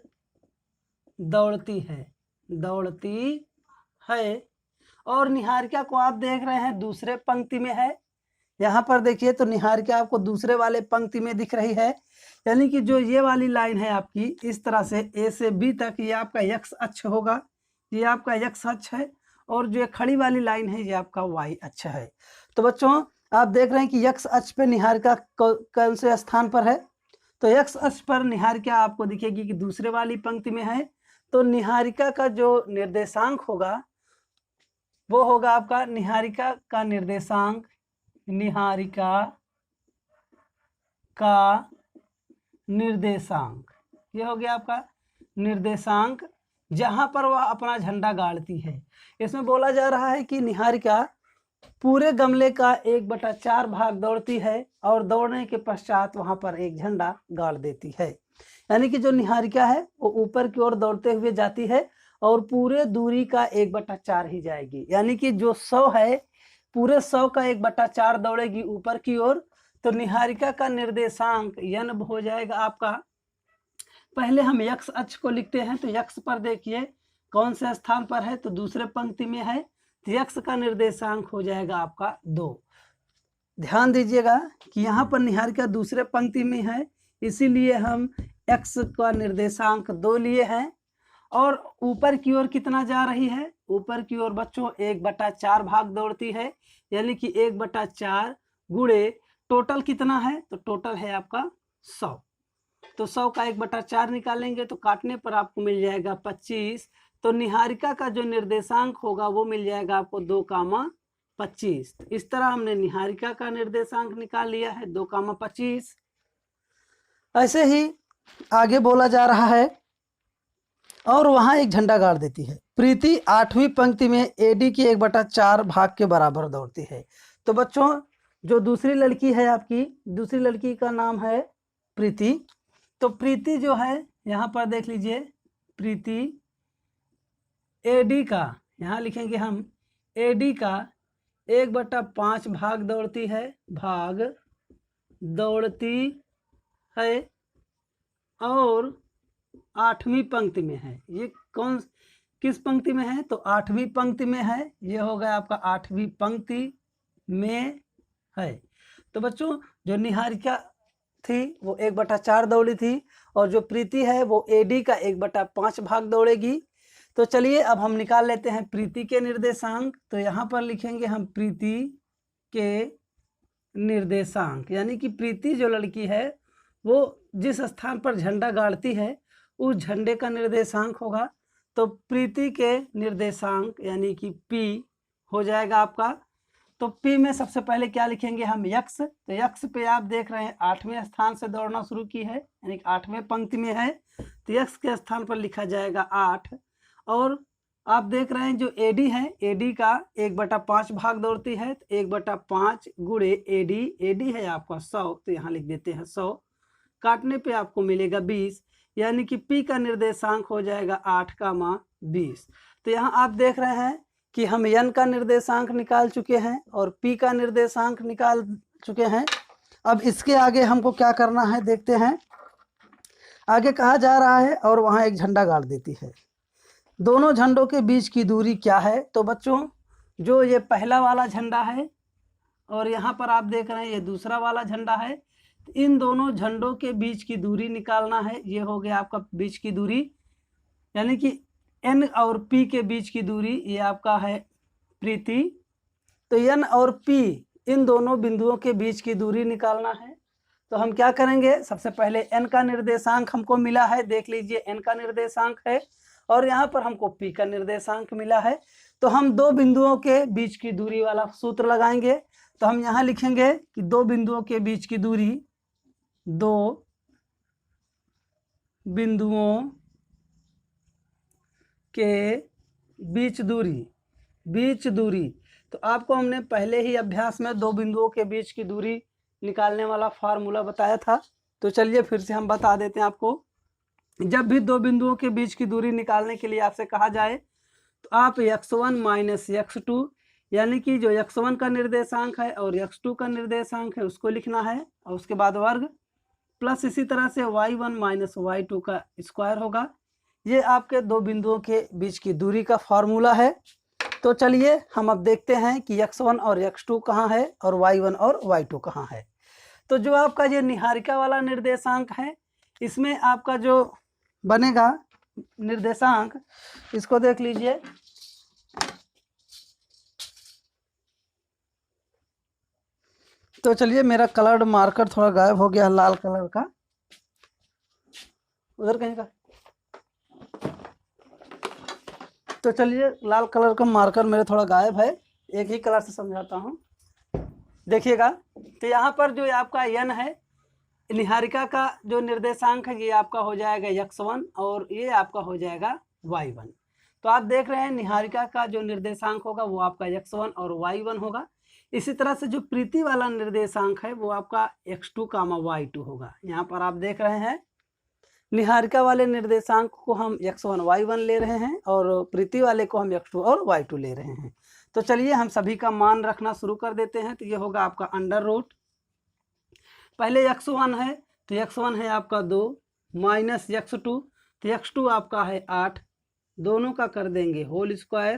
दौड़ती है और निहारिका को आप देख रहे हैं दूसरे पंक्ति में है। यहाँ पर देखिए तो निहारिका आपको दूसरे वाले पंक्ति में दिख रही है, यानी कि जो ये वाली लाइन है आपकी इस तरह से A से B तक ये आपका x अक्ष होगा, ये आपका x अक्ष है और जो खड़ी वाली लाइन है ये आपका y अक्ष है। तो बच्चों आप देख रहे हैं कि x अक्ष पे निहारिका कौन से स्थान पर है। तो x अक्ष पर निहारिका आपको दिखेगी कि दूसरे वाली पंक्ति में है। तो निहारिका का जो निर्देशांक होगा वो होगा आपका निहारिका का निर्देशांक ये हो गया आपका निर्देशांक, जहां पर वह अपना झंडा गाड़ती है। इसमें बोला जा रहा है कि निहारिका पूरे गमले का 1/4 भाग दौड़ती है और दौड़ने के पश्चात वहां पर एक झंडा गाड़ देती है। यानी कि जो निहारिका है वो ऊपर की ओर दौड़ते हुए जाती है और पूरे दूरी का 1/4 ही जाएगी, यानी कि जो 100 है पूरे 100 का 1/4 दौड़ेगी ऊपर की ओर। तो निहारिका का निर्देशांक यन हो जाएगा आपका, पहले हम x अक्ष को लिखते हैं। तो x पर देखिए कौन से स्थान पर है, तो दूसरे पंक्ति में है। तो x का निर्देशांक हो जाएगा आपका 2। ध्यान दीजिएगा कि यहाँ पर निहारिका दूसरे पंक्ति में है, इसीलिए हम x का निर्देशांक 2 लिए हैं। और ऊपर की ओर कितना जा रही है, ऊपर की ओर बच्चों 1/4 भाग दौड़ती है, यानी कि 1/4 गुणे टोटल कितना है, तो टोटल है आपका 100। तो 100 का 1/4 निकालेंगे तो काटने पर आपको मिल जाएगा 25। तो निहारिका का जो निर्देशांक होगा वो मिल जाएगा आपको 2, 25। तो इस तरह हमने निहारिका का निर्देशांक निकाल लिया है 2,25। ऐसे ही आगे बोला जा रहा है और वहाँ एक झंडा गाड़ देती है। प्रीति 8वीं पंक्ति में AD की 1/4 भाग के बराबर दौड़ती है। तो बच्चों जो दूसरी लड़की है आपकी, दूसरी लड़की का नाम है प्रीति। तो प्रीति जो है यहाँ पर देख लीजिए, प्रीति AD का, यहाँ लिखेंगे हम AD का 1/5 भाग दौड़ती है, भाग दौड़ती है और 8वीं पंक्ति में है। ये किस पंक्ति में है? तो 8वीं पंक्ति में है। ये हो गया आपका 8वीं पंक्ति में है। तो बच्चों जो निहारिका थी वो 1/4 दौड़ी थी और जो प्रीति है वो AD का 1/5 भाग दौड़ेगी। तो चलिए अब हम निकाल लेते हैं प्रीति के निर्देशांक। तो यहाँ पर लिखेंगे हम प्रीति के निर्देशांक, यानी कि प्रीति जो लड़की है वो जिस स्थान पर झंडा गाड़ती है उस झंडे का निर्देशांक होगा। तो प्रीति के निर्देशांक यानी कि P हो जाएगा आपका। तो P में सबसे पहले क्या लिखेंगे हम? x। तो x पे आप देख रहे हैं 8वें स्थान से दौड़ना शुरू की है, यानी कि 8वें पंक्ति में है। तो x के स्थान पर लिखा जाएगा 8। और आप देख रहे हैं जो AD है, AD का 1/5 भाग दौड़ती है। तो 1/5 गुणे AD है आपका 100। तो यहाँ लिख देते हैं 100। काटने पे आपको मिलेगा 20, यानी कि P का निर्देशांक हो जाएगा 8,20। तो यहाँ आप देख रहे हैं कि हम N का निर्देशांक निकाल चुके हैं और P का निर्देशांक निकाल चुके हैं। अब इसके आगे हमको क्या करना है देखते हैं। आगे कहा जा रहा है और वहाँ एक झंडा गाड़ देती है। दोनों झंडों के बीच की दूरी क्या है? तो बच्चों जो ये पहला वाला झंडा है और यहाँ पर आप देख रहे हैं ये दूसरा वाला झंडा है, इन दोनों झंडों के बीच की दूरी निकालना है। ये हो गया आपका बीच की दूरी, यानी कि N और P के बीच की दूरी, ये आपका है प्रीति। तो N और P इन दोनों बिंदुओं के बीच की दूरी निकालना है। तो हम क्या करेंगे? सबसे पहले N का निर्देशांक हमको मिला है, देख लीजिए N का निर्देशांक है और यहाँ पर हमको P का निर्देशांक मिला है। तो हम दो बिंदुओं के बीच की दूरी वाला सूत्र लगाएंगे। तो हम यहाँ लिखेंगे कि दो बिंदुओं के बीच की दूरी, दो बिंदुओं के बीच दूरी। तो आपको हमने पहले ही अभ्यास में दो बिंदुओं के बीच की दूरी निकालने वाला फार्मूला बताया था। तो चलिए फिर से हम बता देते हैं आपको। जब भी दो बिंदुओं के बीच की दूरी निकालने के लिए आपसे कहा जाए तो आप x1 माइनस x2, यानी कि जो x1 का निर्देशांक है और x2 का निर्देशांक है उसको लिखना है और उसके बाद वर्ग, प्लस इसी तरह से y1 माइनस y2 का स्क्वायर होगा। ये आपके दो बिंदुओं के बीच की दूरी का फॉर्मूला है। तो चलिए हम अब देखते हैं कि x1 और x2 कहाँ है और y1 और y2 कहाँ है। तो जो आपका ये निहारिका वाला निर्देशांक है, इसमें आपका जो बनेगा निर्देशांक, इसको देख लीजिए। तो चलिए मेरा कलर्ड मार्कर थोड़ा गायब हो गया, लाल कलर का, उधर कहीं का। तो चलिए लाल कलर का मार्कर मेरे थोड़ा गायब है, एक ही कलर से समझाता हूँ, देखिएगा। तो यहाँ पर जो आपका n है, निहारिका का जो निर्देशांक है, ये आपका हो जाएगा x1 और ये आपका हो जाएगा y1। तो आप देख रहे हैं निहारिका का जो निर्देशांक होगा वो आपका x1 और y1 होगा। इसी तरह से जो प्रीति वाला निर्देशांक है वो आपका x2, y2 होगा। यहाँ पर आप देख रहे हैं निहारिका वाले निर्देशांक को हम x1 y1 ले रहे हैं और प्रीति वाले को हम x2 और y2 ले रहे हैं। तो चलिए हम सभी का मान रखना शुरू कर देते हैं। तो ये होगा आपका अंडर रूट, पहले x1 है तो x1 है आपका 2 माइनस x2, तो x2 आपका है 8, दोनों का कर देंगे होल स्क्वायर,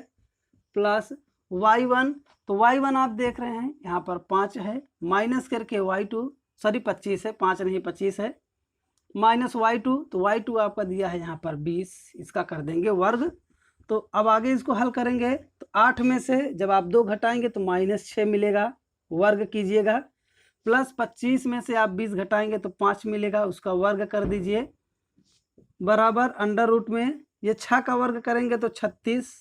प्लस y1, तो y1 आप देख रहे हैं यहाँ पर 5 है, माइनस करके y2, सॉरी 25 है, 5 नहीं 25 है, माइनस y2, तो y2 आपका दिया है यहाँ पर 20, इसका कर देंगे वर्ग। तो अब आगे इसको हल करेंगे तो 8 में से जब आप 2 घटाएंगे तो -6 मिलेगा, वर्ग कीजिएगा, प्लस 25 में से आप 20 घटाएंगे तो 5 मिलेगा, उसका वर्ग कर दीजिए, बराबर अंडर रूट में ये 6 का वर्ग करेंगे तो 36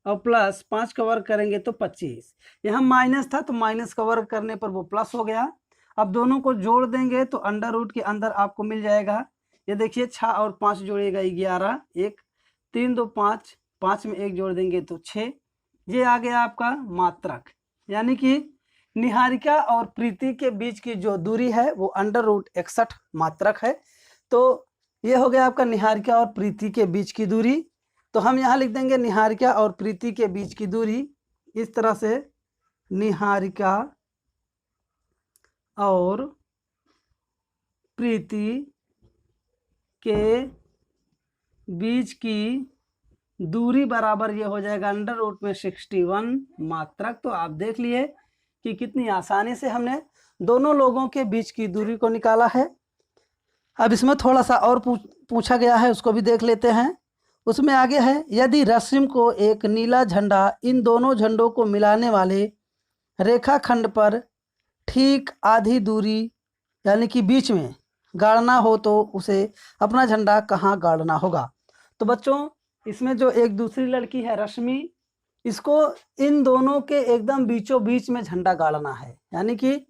और प्लस 5 का वर्ग करेंगे तो 25। यहाँ माइनस था तो माइनस का वर्ग करने पर वो प्लस हो गया। अब दोनों को जोड़ देंगे तो अंडर रूट के अंदर आपको मिल जाएगा, ये देखिए 6 और 5 जोड़िएगा 11, 1 3 2 5, 5 में 1 जोड़ देंगे तो 6। ये आ गया आपका मात्रक, यानी कि निहारिका और प्रीति के बीच की जो दूरी है वो अंडर रूट 61 मात्रक है। तो ये हो गया आपका निहारिका और प्रीति के बीच की दूरी। तो हम यहाँ लिख देंगे निहारिका और प्रीति के बीच की दूरी इस तरह से, निहारिका और प्रीति के बीच की दूरी बराबर ये हो जाएगा अंडर रूट में 61 मात्रक। तो आप देख लिए कि कितनी आसानी से हमने दोनों लोगों के बीच की दूरी को निकाला है। अब इसमें थोड़ा सा और पूछा गया है, उसको भी देख लेते हैं। उसमें आगे है, यदि रश्मि को एक नीला झंडा इन दोनों झंडों को मिलाने वाले रेखाखंड पर ठीक आधी दूरी यानी कि बीच में गाड़ना हो तो उसे अपना झंडा कहाँ गाड़ना होगा। तो बच्चों इसमें जो एक दूसरी लड़की है रश्मि, इसको इन दोनों के एकदम बीचों बीच में झंडा गाड़ना है, यानी कि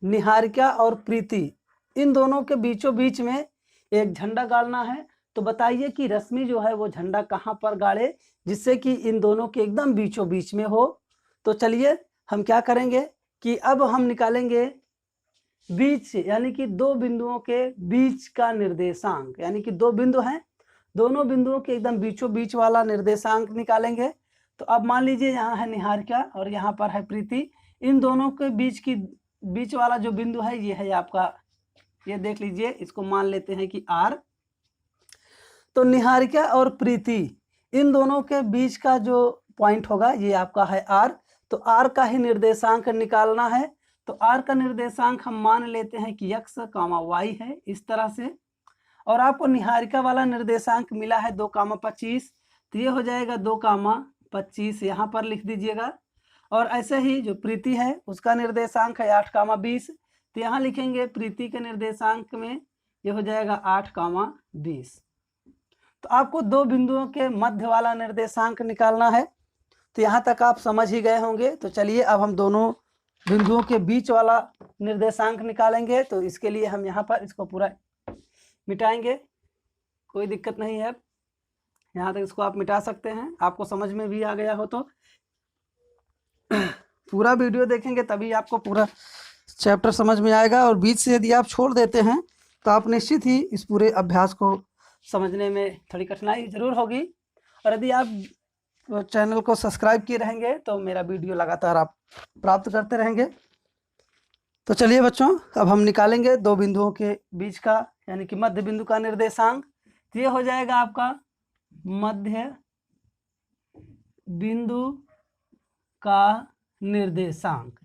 निहारिका और प्रीति इन दोनों के बीचों बीच में एक झंडा गाड़ना है। तो बताइए कि रश्मि जो है वो झंडा कहाँ पर गाड़े जिससे कि इन दोनों के एकदम बीचों बीच में हो। तो चलिए हम क्या करेंगे कि अब हम निकालेंगे बीच, यानी कि दो बिंदुओं के बीच का निर्देशांक, यानी कि दो बिंदु हैं, दोनों बिंदुओं के एकदम बीचों बीच वाला निर्देशांक निकालेंगे। तो अब मान लीजिए यहाँ है निहारिका और यहाँ पर है प्रीति, इन दोनों के बीच वाला जो बिंदु है ये है आपका, ये देख लीजिए, इसको मान लेते हैं कि R। तो निहारिका और प्रीति इन दोनों के बीच का जो पॉइंट होगा ये आपका है R। तो R का ही निर्देशांक निकालना है। तो R का निर्देशांक हम मान लेते हैं कि x, y है इस तरह से। और आपको निहारिका वाला निर्देशांक मिला है 2,25, तो ये हो जाएगा 2,25 यहाँ पर लिख दीजिएगा। और ऐसे ही जो प्रीति है उसका निर्देशांक है 8,20, तो यहाँ लिखेंगे प्रीति के निर्देशांक में ये हो जाएगा 8,20। तो आपको दो बिंदुओं के मध्य वाला निर्देशांक निकालना है। तो यहाँ तक आप समझ ही गए होंगे। तो चलिए अब हम दोनों बिंदुओं के बीच वाला निर्देशांक निकालेंगे। तो इसके लिए हम यहाँ पर इसको पूरा मिटाएंगे, कोई दिक्कत नहीं है, यहाँ तक इसको आप मिटा सकते हैं। आपको समझ में भी आ गया हो तो पूरा वीडियो देखेंगे तभी आपको पूरा चैप्टर समझ में आएगा। और बीच से यदि आप छोड़ देते हैं तो आप निश्चित ही इस पूरे अभ्यास को समझने में थोड़ी कठिनाई जरूर होगी। और यदि आप चैनल को सब्सक्राइब किए रहेंगे तो मेरा वीडियो लगातार आप प्राप्त करते रहेंगे। तो चलिए बच्चों अब हम निकालेंगे दो बिंदुओं के बीच का यानी कि मध्य बिंदु का निर्देशांक। तो ये हो जाएगा आपका मध्य बिंदु का निर्देशांक।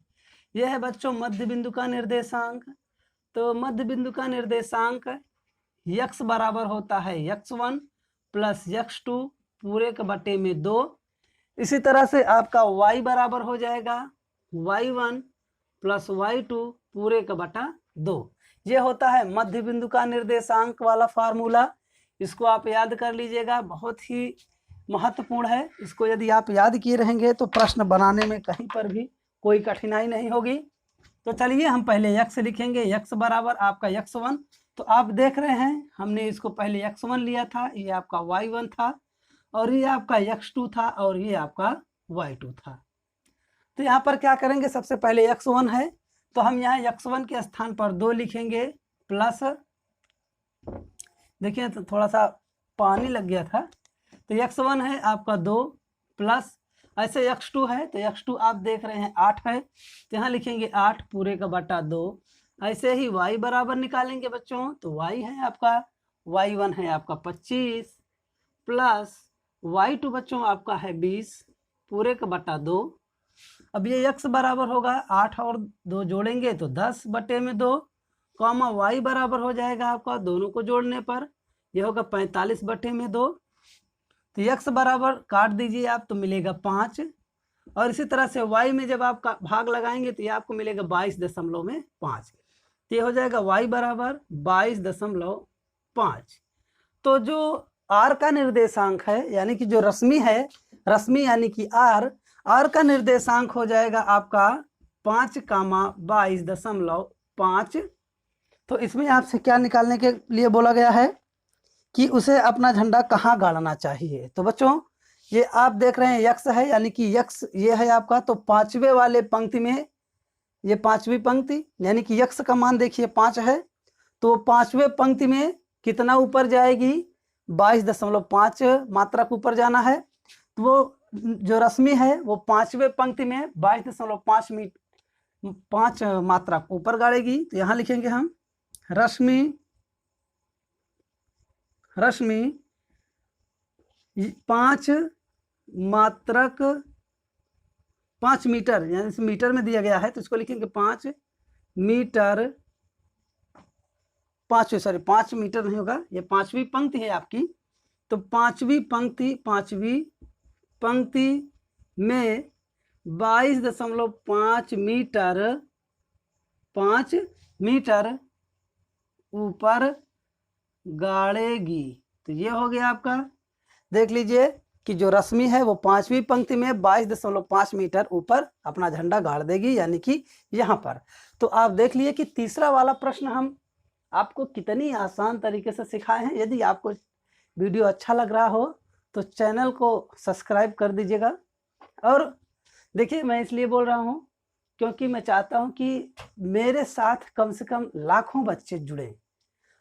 यह है बच्चों मध्य बिंदु का निर्देशांक। तो मध्य बिंदु का निर्देशांक x बराबर होता है x1 प्लस x2 पूरे के बटे में 2। इसी तरह से आपका y बराबर हो जाएगा y1 प्लस y2 पूरे का बटा 2। ये होता है मध्य बिंदु का निर्देशांक वाला फार्मूला। इसको आप याद कर लीजिएगा, बहुत ही महत्वपूर्ण है। इसको यदि आप याद किए रहेंगे तो प्रश्न बनाने में कहीं पर भी कोई कठिनाई नहीं होगी। तो चलिए हम पहले x लिखेंगे, x बराबर आपका x1। तो आप देख रहे हैं हमने इसको पहले x1 लिया था, ये आपका y1 था, और ये आपका x2 था, और ये आपका y2 था। तो यहाँ पर क्या करेंगे, सबसे पहले x1 है तो हम यहाँ x1 के स्थान पर 2 लिखेंगे प्लस, देखिए तो थोड़ा सा पानी लग गया था। तो x1 है आपका 2 प्लस, ऐसे x2 है तो x2 आप देख रहे हैं 8 है, तो यहाँ लिखेंगे 8 पूरे का बटा 2। ऐसे ही y बराबर निकालेंगे बच्चों, तो y है आपका, y1 है आपका 25 प्लस y2 बच्चों आपका है 20 पूरे का बटा 2। अब ये x बराबर होगा 8 और 2 जोड़ेंगे तो 10 बटे में 2, कॉमा y बराबर हो जाएगा आपका दोनों को जोड़ने पर ये होगा 45 बटे में 2। तो x बराबर काट दीजिए आप तो मिलेगा 5, और इसी तरह से y में जब आप भाग लगाएंगे तो ये आपको मिलेगा 22.5। तो ये हो जाएगा y बराबर 22.5। तो जो आर का निर्देशांक है, यानी कि जो रश्मि है, रश्मि यानी कि आर का निर्देशांक हो जाएगा आपका 5,22.5। तो इसमें आपसे क्या निकालने के लिए बोला गया है कि उसे अपना झंडा कहाँ गाड़ना चाहिए। तो बच्चों ये आप देख रहे हैं यक्स है, यानी कि यक्स ये है आपका, तो पांचवे वाले पंक्ति में, ये पांचवी पंक्ति यानी कि यक्स का मान देखिए 5 है, तो पांचवे पंक्ति में कितना ऊपर जाएगी, 22.5 मात्रक ऊपर जाना है। तो वो जो रश्मि है वो पांचवे पंक्ति में 22.5 मात्रक ऊपर गाड़ेगी। तो यहाँ लिखेंगे हम रश्मि 5 मात्रक 5 मीटर, यानी इस मीटर में दिया गया है तो इसको लिखेंगे 5 मीटर, 5 मीटर नहीं होगा, ये पांचवी पंक्ति है आपकी। तो पांचवी पंक्ति में 22.5 मीटर ऊपर गाड़ेगी। तो ये हो गया आपका, देख लीजिए कि जो रश्मि है वो पांचवी पंक्ति में 22.5 मीटर ऊपर अपना झंडा गाड़ देगी, यानी कि यहाँ पर। तो आप देख लिए कि तीसरा वाला प्रश्न हम आपको कितनी आसान तरीके से सिखाए हैं। यदि आपको वीडियो अच्छा लग रहा हो तो चैनल को सब्सक्राइब कर दीजिएगा। और देखिए मैं इसलिए बोल रहा हूँ क्योंकि मैं चाहता हूँ कि मेरे साथ कम से कम लाखों बच्चे जुड़े,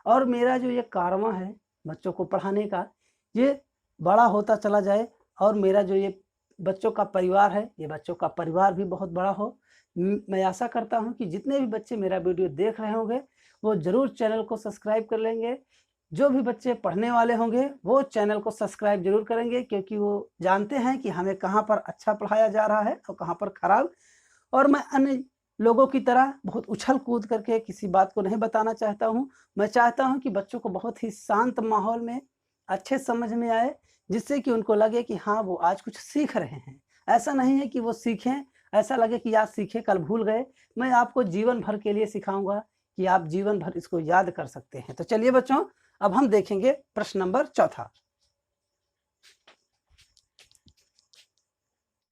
और मेरा जो ये कारवां है बच्चों को पढ़ाने का, ये बड़ा होता चला जाए, और मेरा जो ये बच्चों का परिवार है, ये बच्चों का परिवार भी बहुत बड़ा हो। मैं आशा करता हूँ कि जितने भी बच्चे मेरा वीडियो देख रहे होंगे वो ज़रूर चैनल को सब्सक्राइब कर लेंगे। जो भी बच्चे पढ़ने वाले होंगे वो चैनल को सब्सक्राइब जरूर करेंगे, क्योंकि वो जानते हैं कि हमें कहाँ पर अच्छा पढ़ाया जा रहा है और कहाँ पर खराब। और मैं अन्य लोगों की तरह बहुत उछल कूद करके किसी बात को नहीं बताना चाहता हूँ। मैं चाहता हूँ कि बच्चों को बहुत ही शांत माहौल में अच्छे समझ में आए, जिससे कि उनको लगे कि हाँ वो आज कुछ सीख रहे हैं। ऐसा नहीं है कि वो सीखें, ऐसा लगे कि आज सीखे कल भूल गए। मैं आपको जीवन भर के लिए सिखाऊंगा कि आप जीवन भर इसको याद कर सकते हैं। तो चलिए बच्चों, अब हम देखेंगे प्रश्न नंबर 4।